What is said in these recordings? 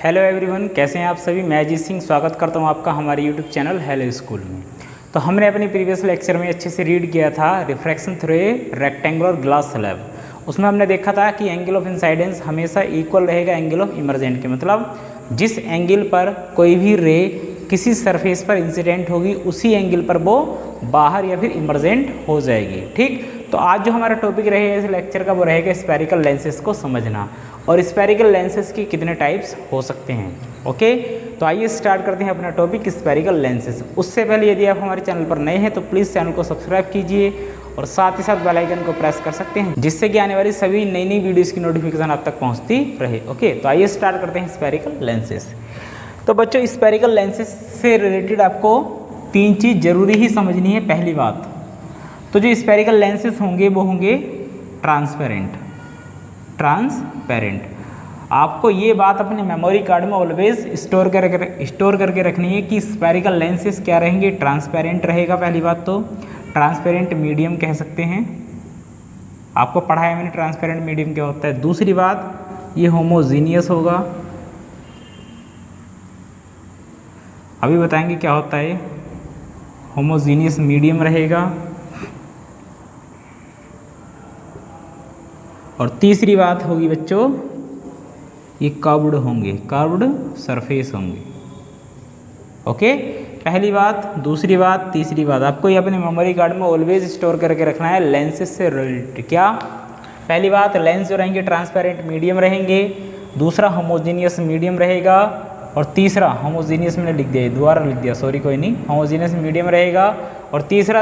Hello everyone, कैसे हैं आप सभी। मैं अजीत सिंह स्वागत करता हूं आपका हमारे यूट्यूब चैनल हेलो स्कूल में। तो हमने अपने प्रीवियस लेक्चर में अच्छे से रीड किया था refraction through a rectangular glass slab. उसमें हमने देखा था कि एंगल ऑफ इंसाइडेंस हमेशा इक्वल रहेगा एंगल ऑफ इमर्जेंट के, मतलब जिस एंगल पर कोई भी रे किसी सरफेस पर इंसिडेंट होगी उसी एंगल पर वो बाहर या फिर इमर्जेंट हो जाएगी। ठीक, तो आज जो हमारा टॉपिक रहेगा इस लेक्चर का वो रहेगा स्फेरिकल लेंसेज को समझना और स्फेरिकल लेंसेज के कितने टाइप्स हो सकते हैं। ओके, तो आइए स्टार्ट करते हैं अपना टॉपिक स्फेरिकल लेंसेज। उससे पहले यदि आप हमारे चैनल पर नए हैं तो प्लीज़ चैनल को सब्सक्राइब कीजिए और साथ ही साथ बेल आइकन को प्रेस कर सकते हैं, जिससे कि आने वाली सभी नई नई वीडियोज़ की नोटिफिकेशन आप तक पहुँचती रहे। ओके, तो आइए स्टार्ट करते हैं स्फेरिकल लेंसेज। तो बच्चों, स्फेरिकल लेंसेज से रिलेटेड आपको तीन चीज़ जरूरी ही समझनी है। पहली बात तो जो स्फेरिकल लेंसेज होंगे वो होंगे ट्रांसपेरेंट। आपको ये बात अपने मेमोरी कार्ड में ऑलवेज स्टोर करके रखनी है कि स्फेरिकल लेंसेज क्या रहेंगे, ट्रांसपेरेंट रहेगा। पहली बात तो ट्रांसपेरेंट मीडियम कह सकते हैं, आपको पढ़ाया मैंने ट्रांसपेरेंट मीडियम क्या होता है। दूसरी बात ये होमोजीनियस होगा, अभी बताएंगे क्या होता है। होमोजीनियस मीडियम रहेगा। और तीसरी बात होगी बच्चों ये कर्व्ड होंगे, कर्व्ड सरफेस होंगे। ओके, पहली बात, दूसरी बात, तीसरी बात आपको ये अपने मेमोरी कार्ड में ऑलवेज स्टोर करके रखना है लेंसेज से रिलेटेड। क्या? पहली बात लेंस जो रहेंगे ट्रांसपेरेंट मीडियम रहेंगे, दूसरा होमोजीनियस मीडियम रहेगा और तीसरा होमोजीनियस मैंने लिख दिया, दोबारा लिख दिया, सॉरी कोई नहीं, होमोजीनियस मीडियम रहेगा और तीसरा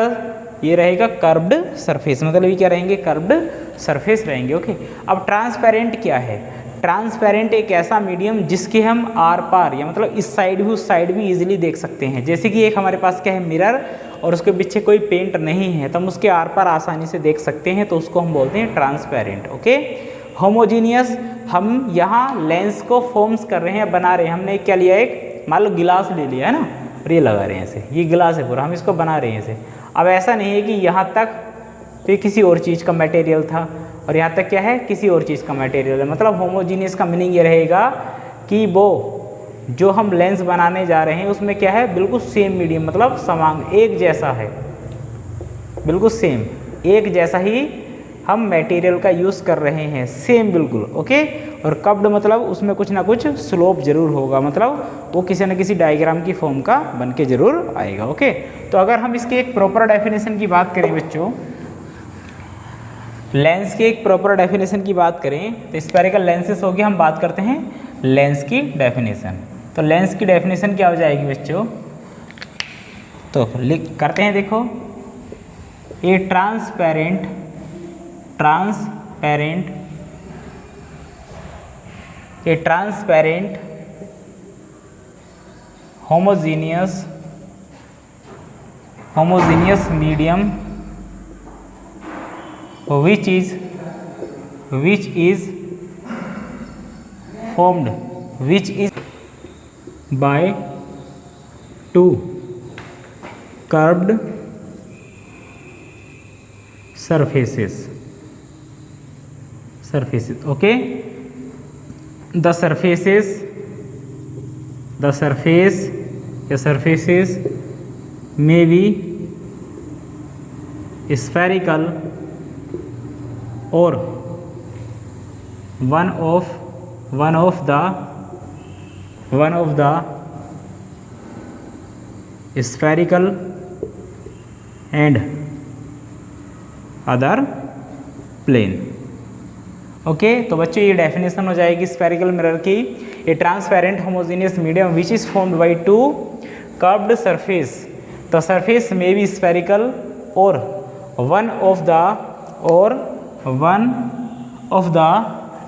ये रहेगा कर्व्ड सरफेस, मतलब ये क्या रहेंगे, कर्व्ड सरफेस रहेंगे। ओके, अब ट्रांसपेरेंट क्या है? ट्रांसपेरेंट एक ऐसा मीडियम जिसके हम आर पार या मतलब इस साइड भी उस साइड भी इजीली देख सकते हैं। जैसे कि एक हमारे पास क्या है मिरर और उसके पीछे कोई पेंट नहीं है तो हम उसके आर पार आसानी से देख सकते हैं, तो उसको हम बोलते हैं ट्रांसपेरेंट। ओके, होमोजीनियस हम यहाँ लेंस को फॉर्म्स कर रहे हैं, बना रहे हैं। हमने क्या लिया, एक मान लो गिलास ले लिया है ना और ये लगा रहे हैं ऐसे, ये गिलास है पूरा, हम इसको बना रहे हैं ऐसे। अब ऐसा नहीं है कि यहाँ तक तो किसी और चीज़ का मटेरियल था और यहाँ तक क्या है किसी और चीज़ का मटेरियल है। मतलब होमोजीनियस का मीनिंग ये रहेगा कि वो जो हम लेंस बनाने जा रहे हैं उसमें क्या है, बिल्कुल सेम मीडियम, मतलब समान एक जैसा है, बिल्कुल सेम एक जैसा ही हम मटेरियल का यूज़ कर रहे हैं, सेम बिल्कुल। ओके, और कर्व्ड मतलब उसमें कुछ ना कुछ स्लोप जरूर होगा, मतलब वो किसी न किसी डायग्राम की फॉर्म का बन के जरूर आएगा। ओके, तो अगर हम इसकी एक प्रॉपर डेफिनेशन की बात करें बच्चों, लेंस की एक प्रॉपर डेफिनेशन की बात करें तो स्फेरिकल लेंसेज हो गया। हम बात करते हैं लेंस की डेफिनेशन। तो लेंस की डेफिनेशन क्या हो जाएगी बच्चों, तो करते हैं, देखो ए transparent homogeneous medium which is formed by two curved surfaces. Okay, the surfaces may be spherical or one of the spherical and other plane. ओके, तो बच्चों ये डेफिनेशन हो जाएगी स्फेरिकल मिरर की। A transparent homogeneous medium which is formed by two curved surface, the surface may be spherical और one of the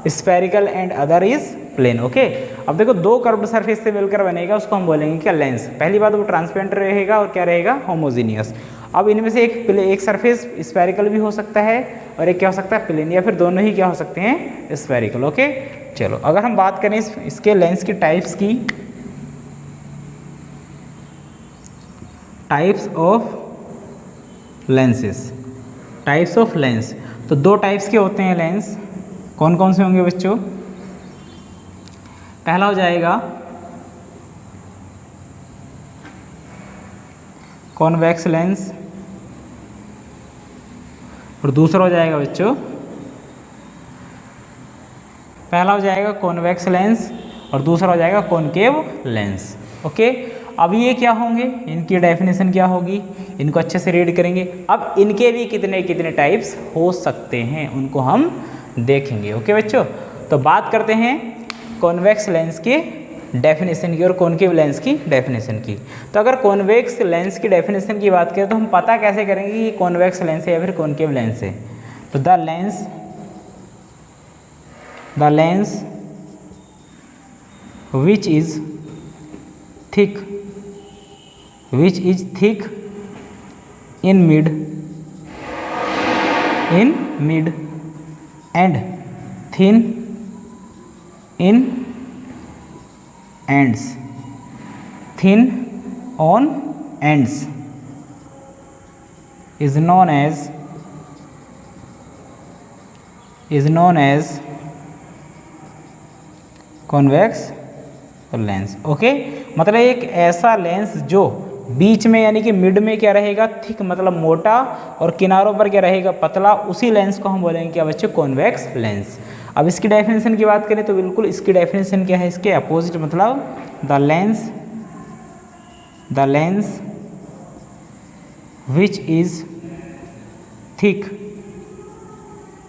spherical and other is plane. Okay, अब देखो दो कर्व्ड सरफेस से मिलकर बनेगा, उसको हम बोलेंगे क्या, लेंस। पहली बात वो ट्रांसपेरेंट रहेगा और क्या रहेगा, होमोजीनियस। अब इनमें से एक सरफेस स्फेरिकल भी हो सकता है और एक क्या हो सकता है, प्लेन, या फिर दोनों ही क्या हो सकते हैं, स्फेरिकल। ओके, चलो अगर हम बात करें इसके लेंस की टाइप्स की, टाइप्स ऑफ लेंस, तो दो टाइप्स के होते हैं लेंस। कौन कौन से होंगे बच्चों? पहला हो जाएगा कॉन्वेक्स लेंस और दूसरा हो जाएगा बच्चों, पहला हो जाएगा कॉन्वेक्स लेंस और दूसरा हो जाएगा कॉनकेव लेंस। ओके, अब ये क्या होंगे, इनकी डेफिनेशन क्या होगी, इनको अच्छे से रीड करेंगे। अब इनके भी कितने कितने टाइप्स हो सकते हैं उनको हम देखेंगे। ओके बच्चों, तो बात करते हैं कॉन्वेक्स लेंस के डेफिनेशन की और कॉनकेव लेंस की डेफिनेशन की। तो अगर कॉन्वेक्स लेंस की डेफिनेशन की बात करें तो हम पता कैसे करेंगे कि कॉन्वेक्स लेंस है या फिर कॉनकेव लेंस है। तो the lens which is thick in mid and thin in ends, thin on ends is known as convex lens. Okay, मतलब एक ऐसा लेंस जो बीच में यानी कि मिड में क्या रहेगा, थिक मतलब मोटा, और किनारों पर क्या रहेगा, पतला, उसी लेंस को हम बोलेंगे क्या बच्चे, कॉन्वेक्स लेंस। अब इसकी डेफिनेशन की बात करें तो बिल्कुल इसकी डेफिनेशन क्या है, इसके अपोजिट, मतलब the lens which is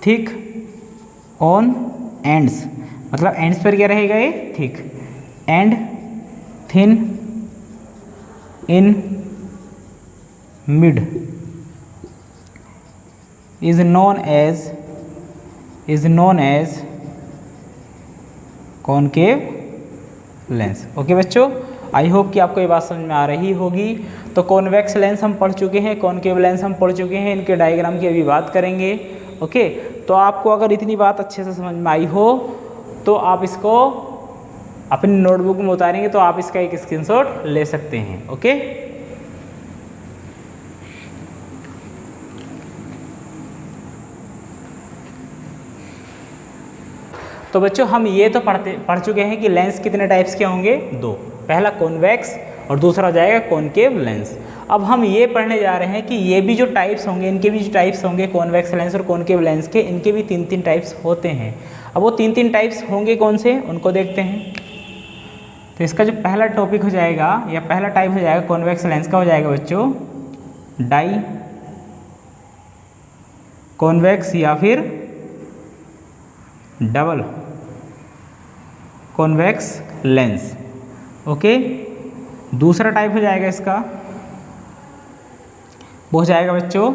thick on ends, मतलब एंड्स पर क्या रहेगा ये, thick, and thin in mid is known as concave lens. Okay बच्चों, आई होप कि आपको ये बात समझ में आ रही होगी। तो कॉन्वेक्स लेंस हम पढ़ चुके हैं, कॉनकेव लेंस हम पढ़ चुके हैं, इनके डायग्राम की अभी बात करेंगे। ओके, तो आपको अगर इतनी बात अच्छे से समझ में आई हो तो आप इसको अपनी नोटबुक में उतारेंगे तो आप इसका एक स्क्रीनशॉट ले सकते हैं। ओके, तो बच्चों हम ये तो पढ़ चुके हैं कि लेंस कितने टाइप्स के होंगे, दो, पहला कॉन्वेक्स और दूसरा हो जाएगा कॉनकेव लेंस। अब हम ये पढ़ने जा रहे हैं कि ये भी जो टाइप्स होंगे, इनके भी जो टाइप्स होंगे कॉन्वेक्स लेंस और कॉनकेव लेंस के, इनके भी 3-3 टाइप्स होते हैं। अब वो 3-3 टाइप्स होंगे कौन से, उनको देखते हैं। तो इसका जो पहला टॉपिक हो जाएगा या पहला टाइप हो जाएगा कॉन्वेक्स लेंस का, हो जाएगा बच्चों डाई कॉन्वेक्स या फिर डबल कॉन्वेक्स लेंस। ओके, दूसरा टाइप हो जाएगा इसका, वो हो जाएगा बच्चों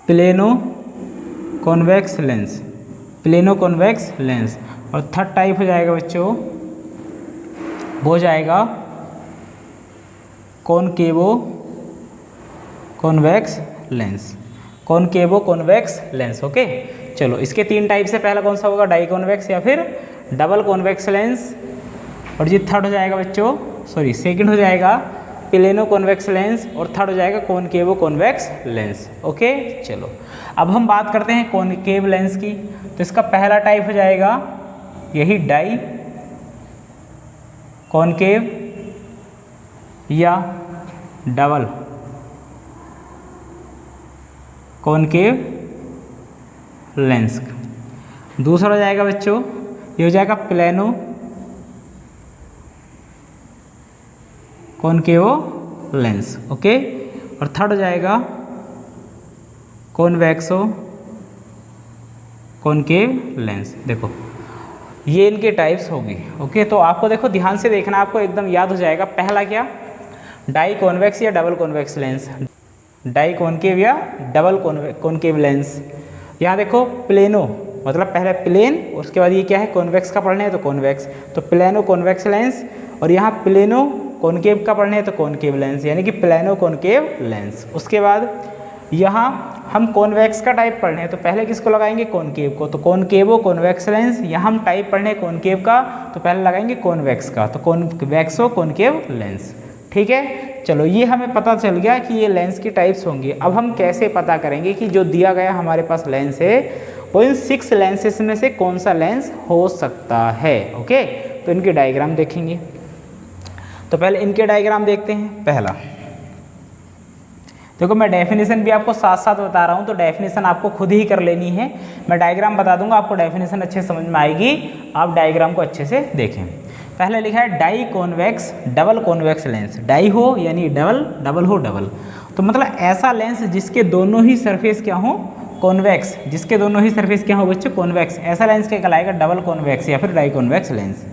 plano convex lens, plano convex lens. और थर्ड टाइप हो जाएगा बच्चों, वो हो जाएगा कॉनकेवो convex lens, कॉनकेवो convex lens. Okay, चलो इसके 3 टाइप से पहला कौन सा होगा, डाई कॉन्वेक्स या फिर डबल कॉन्वेक्स लेंस। और ये थर्ड हो जाएगा बच्चों, सॉरी सेकंड हो जाएगा प्लेनो कॉन्वेक्स लेंस और थर्ड हो जाएगा कॉनकेवो कॉन्वेक्स लेंस। ओके, चलो अब हम बात करते हैं कॉनकेव लेंस की। तो इसका पहला टाइप हो जाएगा यही डाई कॉनकेव या डबल कॉनकेव लेंस। दूसरा हो जाएगा बच्चों, ये हो जाएगा प्लेनो कॉनकेवो लेंस। ओके, और थर्ड हो जाएगा कॉन्वेक्सो कॉनकेव लेंस। देखो ये इनके टाइप्स होगी। ओके, तो आपको देखो ध्यान से देखना, आपको एकदम याद हो जाएगा। पहला क्या, डाई कॉन्वेक्स या double convex lens, di concave या डबल कॉनकेव लेंस। यहाँ देखो प्लेनो मतलब पहले प्लेन, उसके बाद ये क्या है कॉन्वेक्स का पढ़ने है तो कॉन्वेक्स, तो प्लेनो कॉन्वेक्स लेंस। और यहाँ प्लेनो कॉनकेव का पढ़ने है तो कॉनकेव लेंस, यानी कि प्लेनो कॉनकेव लेंस। उसके बाद यहाँ हम कॉन्वेक्स का टाइप पढ़ने हैं तो पहले किसको लगाएंगे, कॉनकेव को, तो कॉनकेवो कॉन्वेक्स लेंस। यहाँ हम टाइप पढ़ने कॉनकेव का तो पहले लगाएंगे कॉन्वेक्स का, तो कॉन्वेक्सो कॉनकेव लेंस। ठीक है, चलो ये हमें पता चल गया कि ये लेंस की टाइप्स होंगी। अब हम कैसे पता करेंगे कि जो दिया गया हमारे पास लेंस है वो इन 6 लेंसेस में से कौन सा लेंस हो सकता है। ओके, तो इनके डायग्राम देखेंगे। तो पहले इनके डायग्राम देखते हैं। पहला देखो, मैं डेफिनेशन भी आपको साथ साथ बता रहा हूँ, तो डेफिनेशन आपको खुद ही कर लेनी है। मैं डायग्राम बता दूंगा, आपको डेफिनेशन अच्छे समझ में आएगी। आप डायग्राम को अच्छे से देखें। पहले लिखा है di convex double convex lens. Di हो यानी डबल, डबल हो डबल, तो मतलब ऐसा लेंस जिसके दोनों ही सरफेस क्या हो, कॉन्वेक्स, जिसके दोनों ही सरफेस क्या हो बच्चों, कॉन्वेक्स। ऐसा लेंस क्या कहलाएगा, डबल कॉन्वेक्स या फिर डाई कॉन्वेक्स लेंस।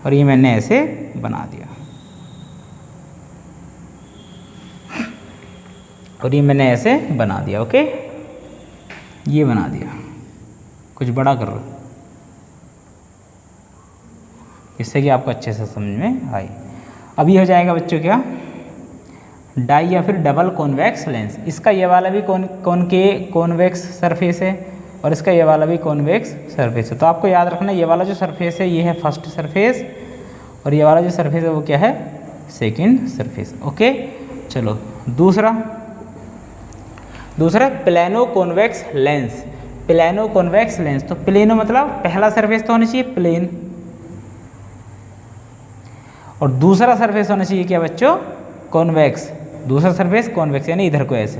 और ये मैंने ऐसे बना दिया, और ये मैंने ऐसे बना दिया। ओके, ये बना दिया, कुछ बड़ा कर लो जिससे कि आपको अच्छे से समझ में आए। अब ये हो जाएगा बच्चों क्या, डाई या फिर डबल कॉन्वेक्स लेंस। इसका ये वाला भी कॉन्वेक्स सरफेस है और इसका ये वाला भी कॉन्वेक्स सरफेस है। तो आपको याद रखना, ये वाला जो सरफेस है ये है फर्स्ट सरफेस, और ये वाला जो सरफेस है वो क्या है, सेकंड सरफेस। ओके, चलो दूसरा plano convex lens. Plano convex lens, तो प्लेनो मतलब पहला सरफेस तो होना चाहिए प्लेन, और दूसरा सरफेस होना चाहिए क्या बच्चों, कॉन्वेक्स। दूसरा सरफेस कॉन्वेक्स यानी इधर को ऐसे।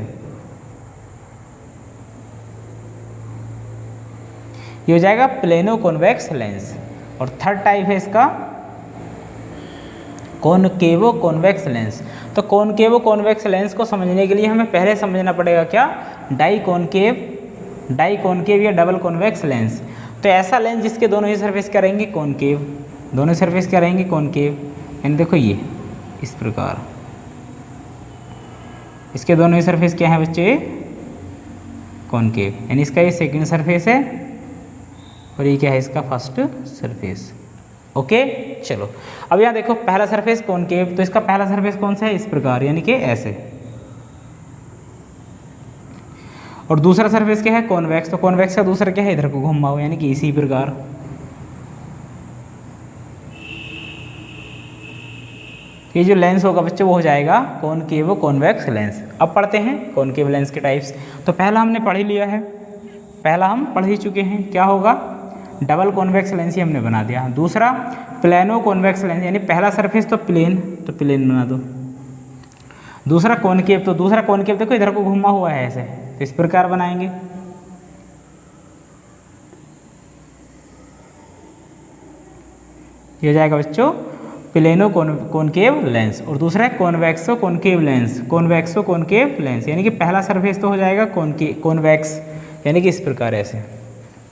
ये हो जाएगा प्लेनो कॉन्वेक्स लेंस। और थर्ड टाइप है इसका कॉनकेवो कॉन्वेक्स लेंस। तो कॉनकेवो कॉन्वेक्स लेंस को समझने के लिए हमें पहले समझना पड़ेगा क्या, डाई कॉनकेव या डबल कॉन्वेक्स लेंस। तो ऐसा लेंस जिसके दोनों ही सरफेस क्या रहेंगे, कॉनकेव, दोनों सरफेस क्या रहेंगे, कॉनकेव। यानी देखो ये इस प्रकार, इसके दोनों ही सरफेस क्या है बच्चे, कॉनकेव। यानी इसका ये सेकंड सरफेस है और ये क्या है इसका फर्स्ट सरफेस। ओके, चलो अब यहाँ देखो, पहला सरफेस कॉनकेव, तो इसका पहला सरफेस कौन सा है, इस प्रकार, यानी कि ऐसे। और दूसरा सरफेस क्या है, कॉन्वेक्स, तो कॉन्वेक्स का दूसरा क्या है, इधर को घुमाओ, यानी कि इसी प्रकार। ये जो लेंस होगा बच्चे वो हो जाएगा कॉनकेव कॉन्वेक्स लेंस। अब पढ़ते हैं कॉनकेव लेंस के टाइप्स। तो पहला हमने पढ़ ही लिया है, पहला हम पढ़ ही चुके हैं, क्या होगा, डबल कॉन्वेक्स लेंस ही हमने बना दिया। दूसरा प्लेनो कॉन्वेक्स लेंस, यानी पहला सरफेस तो प्लेन, तो प्लेन बना दो। दूसरा कॉनकेव, तो दूसरा कॉनकेव देखो इधर को घुमा हुआ है ऐसे, तो इस प्रकार बनाएंगे। ये हो जाएगा बच्चों प्लेनो कॉनकेव लेंस। और दूसरा है कॉन्वेक्सो कॉनकेव लेंस। कॉन्वेक्सो कॉनकेव लेंस यानी कि पहला सरफेस तो हो जाएगा कॉन्वेक्स, यानी कि इस प्रकार ऐसे,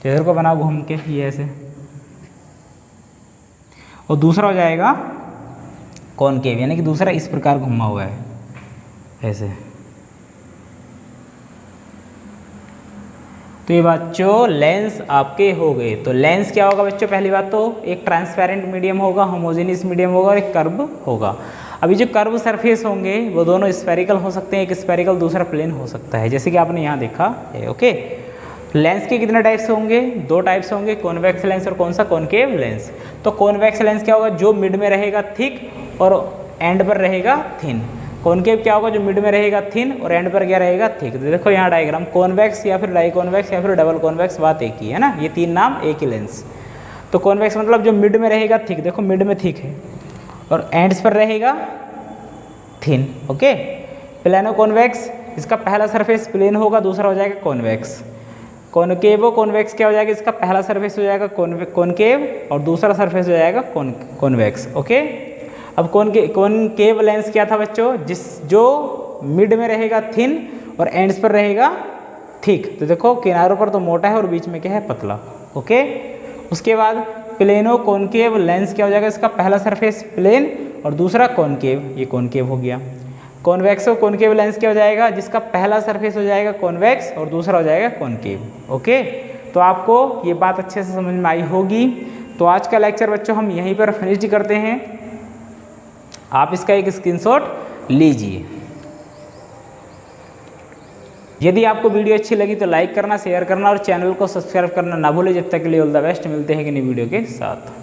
तो इधर को बनाओ घूम के ये ऐसे। और दूसरा हो जाएगा कॉनकेव, यानी कि दूसरा इस प्रकार घुमा हुआ है ऐसे। तो ये बच्चों लेंस आपके हो गए। तो लेंस क्या होगा बच्चों, पहली बात तो एक ट्रांसपेरेंट मीडियम होगा, होमोजेनियस मीडियम होगा और एक कर्व होगा। अभी जो कर्व सरफेस होंगे वो दोनों स्फेरिकल हो सकते हैं, एक स्फेरिकल दूसरा प्लेन हो सकता है, जैसे कि आपने यहाँ देखा है। ओके, लेंस के कितने टाइप्स होंगे, दो टाइप्स होंगे, कॉन्वेक्स लेंस और कौन सा, कॉनकेव लेंस। तो कॉन्वेक्स लेंस क्या होगा, जो मिड में रहेगा थिक और एंड पर रहेगा थिन। कॉनकेव क्या होगा, जो मिड में रहेगा थिन और एंड पर क्या रहेगा थिक। तो देखो यहाँ डायग्राम, कॉन्वेक्स या फिर डाई कॉन्वेक्स या फिर डबल कॉन्वेक्स, बात एक ही है ना, ये तीन नाम एक ही लेंस। तो कॉन्वेक्स मतलब जो मिड में रहेगा थिक, देखो मिड में थिक है और एंड्स पर रहेगा थिन। ओके, प्लेनो कॉन्वेक्स, इसका पहला सरफेस प्लेन होगा, दूसरा हो जाएगा कॉन्वेक्स। कॉनकेवो कॉन्वेक्स क्या हो जाएगा, इसका पहला सरफेस हो जाएगा कॉनकेव और दूसरा सरफेस हो जाएगा कॉन्वेक्स। ओके, अब कॉनकेव लेंस क्या था बच्चों, जो मिड में रहेगा थिन और एंड्स पर रहेगा थिक। तो देखो किनारों पर तो मोटा है और बीच में क्या है, पतला। ओके, उसके बाद प्लेनो कॉनकेव लेंस क्या हो जाएगा, इसका पहला सरफेस प्लेन और दूसरा कॉनकेव, ये कॉनकेव हो गया। कॉन्वेक्सो कॉनकेव लेंस क्या हो जाएगा, जिसका पहला सरफेस हो जाएगा कॉन्वेक्स और दूसरा हो जाएगा कॉनकेव। ओके, तो आपको ये बात अच्छे से समझ में आई होगी। तो आज का लेक्चर बच्चों हम यहीं पर फिनिश करते हैं। आप इसका एक स्क्रीनशॉट लीजिए। यदि आपको वीडियो अच्छी लगी तो लाइक करना, शेयर करना और चैनल को सब्सक्राइब करना ना भूलें। जब तक के लिए ऑल द बेस्ट, मिलते हैं कि नई वीडियो के साथ।